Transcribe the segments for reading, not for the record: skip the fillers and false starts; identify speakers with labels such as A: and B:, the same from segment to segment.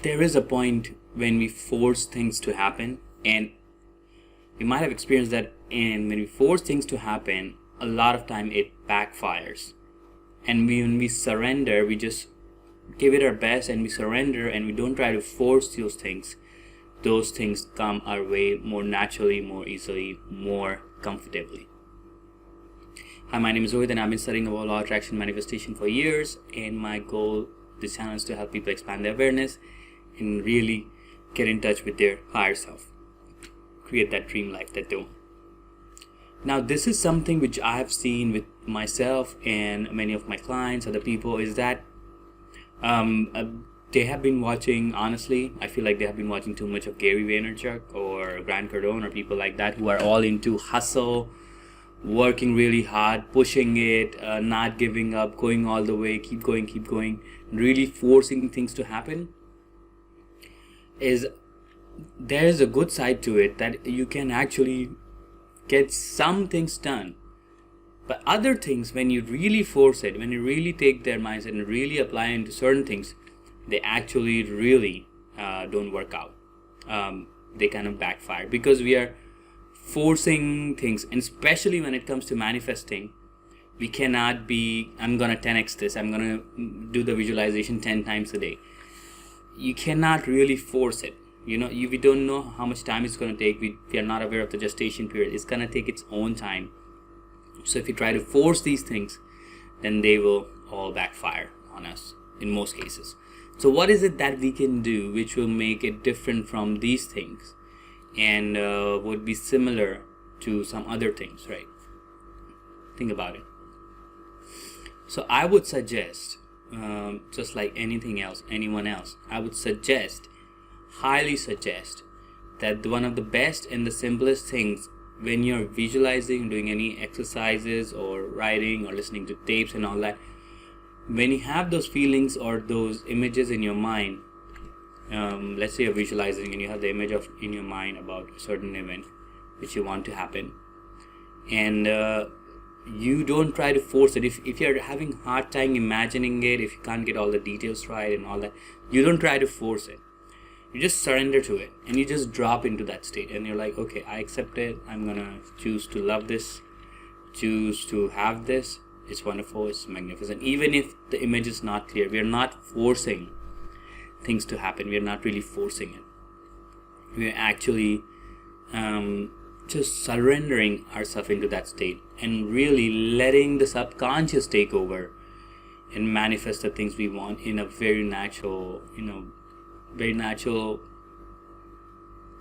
A: there is a point when we force things to happen, and we might have experienced that. And when we force things to happen, a lot of time it backfires. And when we surrender, we just give it our best and we surrender, and we don't try to force those things. Those things come our way more naturally, more easily, more comfortably. Hi, my name is Rohit, and I've been studying about law of attraction manifestation for years, and my goal this channel is to help people expand their awareness and really get in touch with their higher self, create that dream life that they want. Now, this is something which I have seen with myself and many of my clients, other people, is that they have been watching, honestly, I feel like they have been watching too much of Gary Vaynerchuk or Grant Cardone or people like that who are all into hustle, working really hard, pushing it, not giving up, going all the way, keep going, really forcing things to happen. There is a good side to it, that you can actually get some things done. But other things, when you really force it, when you really take their mindset and really apply into certain things, they actually really don't work out. They kind of backfire because we are forcing things, and especially when it comes to manifesting, we cannot be, I'm gonna 10x this, I'm gonna do the visualization 10 times a day. You cannot really force it. We don't know how much time it's going to take. We are not aware of the gestation period. It's going to take its own time. So if you try to force these things, then they will all backfire on us in most cases. So what is it that we can do which will make it different from these things and would be similar to some other things, right? Think about it. So I would suggest, just like anything else, anyone else, I would highly suggest that one of the best and the simplest things when you're visualizing, doing any exercises or writing or listening to tapes and all that, when you have those feelings or those images in your mind, let's say you're visualizing and you have the image in your mind about a certain event which you want to happen, and you don't try to force it. If you're having a hard time imagining it, if you can't get all the details right and all that, you don't try to force it. You just surrender to it and you just drop into that state, and you're like, okay, I accept it. I'm gonna choose to love this, choose to have this. It's wonderful, it's magnificent. Even if the image is not clear, we are not forcing things to happen. We are not really forcing it. We are actually just surrendering ourselves into that state and really letting the subconscious take over and manifest the things we want in a very natural,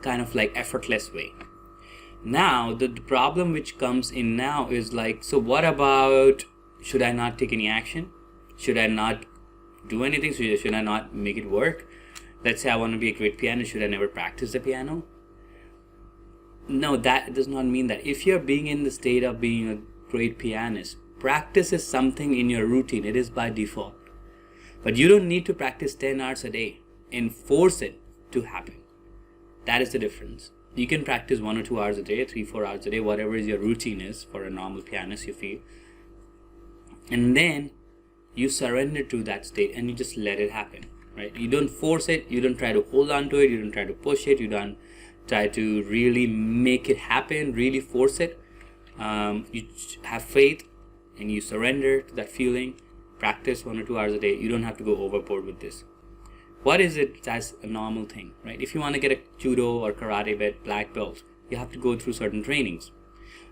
A: kind of like effortless way. Now the problem which comes in now is like, so what about, should I not take any action? Should I not do anything? Should I not make it work? Let's say I want to be a great pianist. Should I never practice the piano? No, that does not mean that. If you're being in the state of being a great pianist, practice is something in your routine. It is by default. But you don't need to practice 10 hours a day and force it to happen. That is the difference. You can practice 1 or 2 hours a day, 3-4 hours a day, whatever your routine is for a normal pianist you feel, and then you surrender to that state and you just let it happen, right? You don't force it, you don't try to hold on to it, you don't try to push it, you don't try to really make it happen, really force it. You have faith and you surrender to that feeling. Practice 1 or 2 hours a day. You don't have to go overboard with this. What is it that's a normal thing, right? If you want to get a judo or karate black belt, you have to go through certain trainings.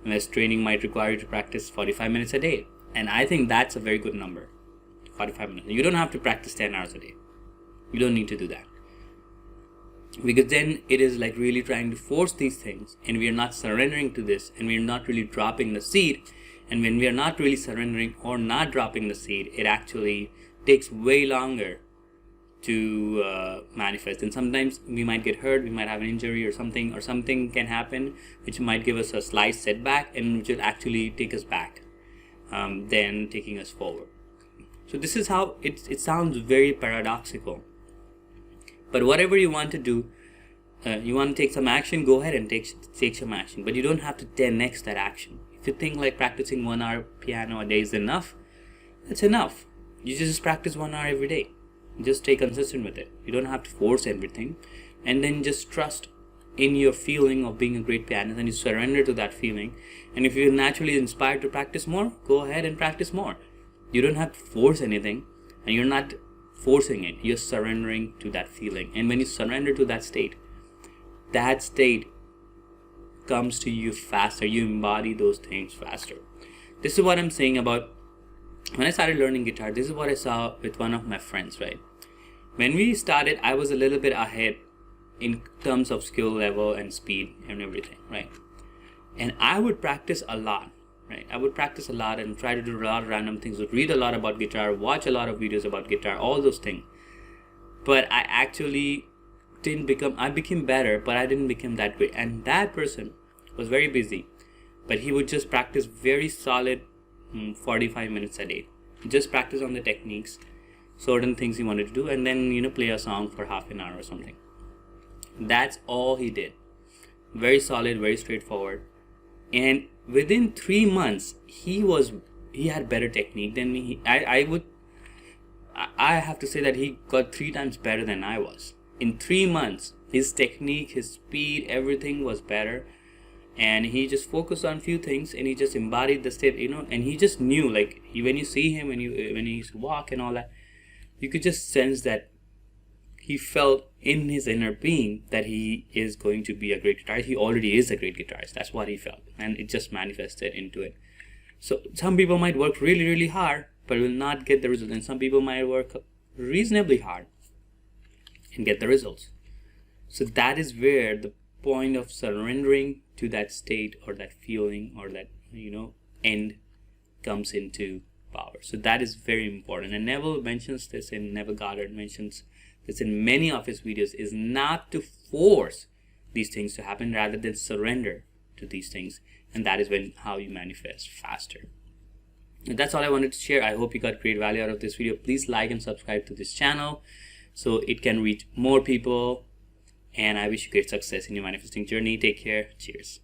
A: And this training might require you to practice 45 minutes a day. And I think that's a very good number, 45 minutes. You don't have to practice 10 hours a day. You don't need to do that. Because then it is like really trying to force these things, and we are not surrendering to this, and we are not really dropping the seed. And when we are not really surrendering or not dropping the seed, it actually takes way longer to manifest. And sometimes we might get hurt, we might have an injury or something can happen which might give us a slight setback and which will actually take us back, then taking us forward. So this is how it sounds very paradoxical, but whatever you want to do, you want to take some action, go ahead and take some action, but you don't have to 10x that action. If you think like practicing 1 hour piano a day is enough, that's enough. You just practice 1 hour every day. Just stay consistent with it. You don't have to force everything. And then just trust in your feeling of being a great pianist, and you surrender to that feeling. And if you're naturally inspired to practice more, go ahead and practice more. You don't have to force anything, and you're not forcing it. You're surrendering to that feeling. And when you surrender to that state comes to you faster. You embody those things faster. This is what I'm saying about when I started learning guitar. This is what I saw with one of my friends, right? When we started, I was a little bit ahead in terms of skill level and speed and everything, right? And I would practice a lot, right? I would practice a lot and try to do a lot of random things, would read a lot about guitar, watch a lot of videos about guitar, all those things. But I actually I became better, but I didn't become that great. And that person was very busy, but he would just practice very solid 45 minutes a day. Just practice on the techniques, certain things he wanted to do, and then, play a song for half an hour or something. That's all he did. Very solid, very straightforward. And within 3 months, he had better technique than me. I have to say that he got 3 times better than I was. In 3 months, his technique, his speed, everything was better. And he just focused on few things, and he just embodied the state, and he just knew, like, when you see him, when he used to walk and all that, you could just sense that he felt in his inner being that he is going to be a great guitarist. He already is a great guitarist. That's what he felt. And it just manifested into it. So some people might work really, really hard, but will not get the results. And some people might work reasonably hard and get the results. So that is where the point of surrendering to that state or that feeling or that, end comes into power. So that is very important. And Neville mentions this, and Neville Goddard mentions this in many of his videos, is not to force these things to happen rather than surrender to these things. And that is how you manifest faster. And that's all I wanted to share. I hope you got great value out of this video. Please like and subscribe to this channel so it can reach more people. And I wish you great success in your manifesting journey. Take care. Cheers.